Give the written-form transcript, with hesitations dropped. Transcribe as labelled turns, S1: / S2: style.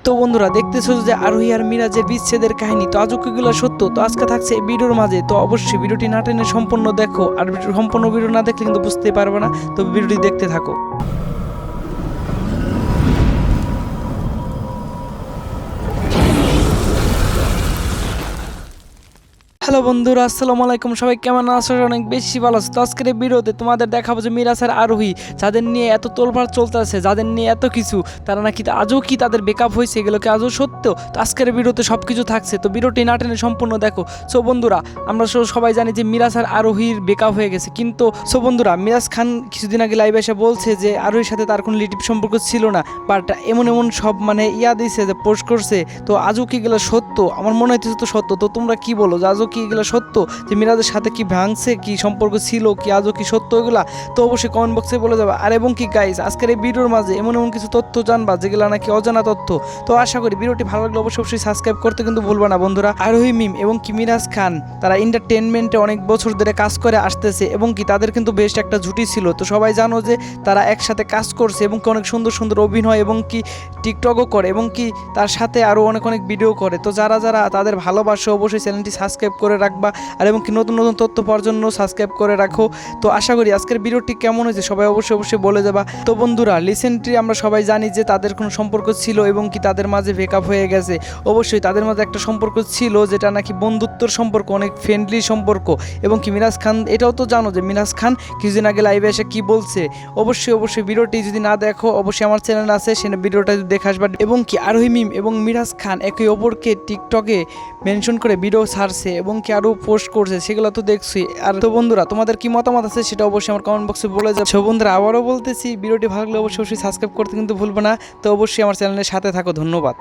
S1: তো বন্ধুরা দেখতেছো যে আরোহী আর মিরাজের বিচ্ছেদের কাহিনী, তো আজও কিগুলো সত্য? তো আজকে থাকছে এই ভিডিওর মাঝে, তো অবশ্যই ভিডিওটি না টেনে সম্পূর্ণ দেখো। আর সম্পূর্ণ ভিডিও না দেখলে কিন্তু বুঝতে পারবে না, তো ভিডিওটি দেখতে থাকো। হ্যালো বন্ধুরা, আসসালামু আলাইকুম। সবাই কেমন আছো? অনেক বেশি ভালো আছো। তো আজকের এই ভিডিওতে তোমাদের দেখাবো যে মিরাজ আর আরোহী, যাদের নিয়ে এত তোলপাড় চলতেছে, যাদের নিয়ে এত কিছু, তারা নাকি আজও কি তাদের ব্রেকআপ হয়েছে, এগুলো কি আজও সত্য? তো আজকের ভিডিওতে সব কিছু থাকছে, তো ভিডিওটি না টেনে সম্পূর্ণ দেখো। সো বন্ধুরা, আমরা সবাই জানি যে মিরাজ আর আরোহীর ব্রেকআপ হয়ে গেছে, কিন্তু সো বন্ধুরা, মিরাজ খান কিছুদিন আগে লাইভে এসে বলছে যে আরোহীর সাথে তার কোনো রিলেটিভ সম্পর্ক ছিল না, বাট এমন সব দিয়েছে যে পোস্ট করছে। তো আজও কি এগুলো সত্য? আমার মনে হইতেছে তো সত্য। তো তোমরা কি বলো, যে আজও কি এগুলো সত্য, যে মিরাজের সাথে কি ভাঙছে, কি সম্পর্ক ছিল, কি আজও কি সত্য এগুলা? তো অবশ্যই কমেন্ট বক্সে বলে যাবে। আর এবং কি গাইস, আজকের এই ভিডিওর মাঝে এমন কিছু তথ্য জানবা যেগুলো নাকি অজানা তথ্য। তো আশা করি ভিডিওটি ভালো লাগলে অবশ্যই সাবস্ক্রাইব করতে কিন্তু ভুলবা না বন্ধুরা। আরোহী মিম এবং কি মিরাজ খান, তারা এন্টারটেনমেন্টে অনেক বছর ধরে কাজ করে আসতেছে, এবং কি তাদের কিন্তু বেশ একটা জুটি ছিল। তো সবাই জানো যে তারা একসাথে কাজ করছে, এবং কি অনেক সুন্দর সুন্দর অভিনয়, এবং কি টিকটকও করে, এবং কি তার সাথে আরও অনেক ভিডিও করে। তো যারা যারা তাদের ভালোবাসে অবশ্যই চ্যানেলটি সাবস্ক্রাইব করে রাখবা, আর এবং কি নতুন নতুন তথ্য পাওয়ার জন্য সাবস্ক্রাইব করে রাখো। তো আশা করি আজকের ভিডিওটি কেমন হয়েছে সবাই অবশ্যই বলে যাবা। তো বন্ধুরা, রিসেন্টলি আমরা সবাই জানি যে তাদের কোনো সম্পর্ক ছিল, এবং কি তাদের মাঝে ব্রেকআপ হয়ে গেছে। অবশ্যই তাদের মাঝে একটা সম্পর্ক ছিল, যেটা নাকি বন্ধুত্বর সম্পর্ক, অনেক ফ্রেন্ডলি সম্পর্ক। এবং কি মিরাজ খান এটাও তো জানো যে মিরাজ খান কিছুদিন আগে লাইভে এসে কি বলছে। অবশ্যই ভিডিওটি যদি না দেখো, অবশ্যই আমার চ্যানেল আছে, সে ভিডিওটা যদি দেখে আসবা। এবং কি আরোহী মিম এবং মিরাজ খান একে অপরকে টিকটকে মেনশন করে ভিডিও ছাড়ছে, এবং কি আরও পোস্ট করছে, সেগুলো তো দেখছি। আর তো বন্ধুরা, তোমাদের কি মতামত আছে সেটা অবশ্যই আমার কমেন্ট বক্সে বলে যাচ্ছে। বন্ধুরা, আবারও বলতেছি, ভিডিওটি ভালো লাগলে অবশ্যই সাবস্ক্রাইব করতে কিন্তু ভুলবে না। তো অবশ্যই আমার চ্যানেলের সাথে থাকো। ধন্যবাদ।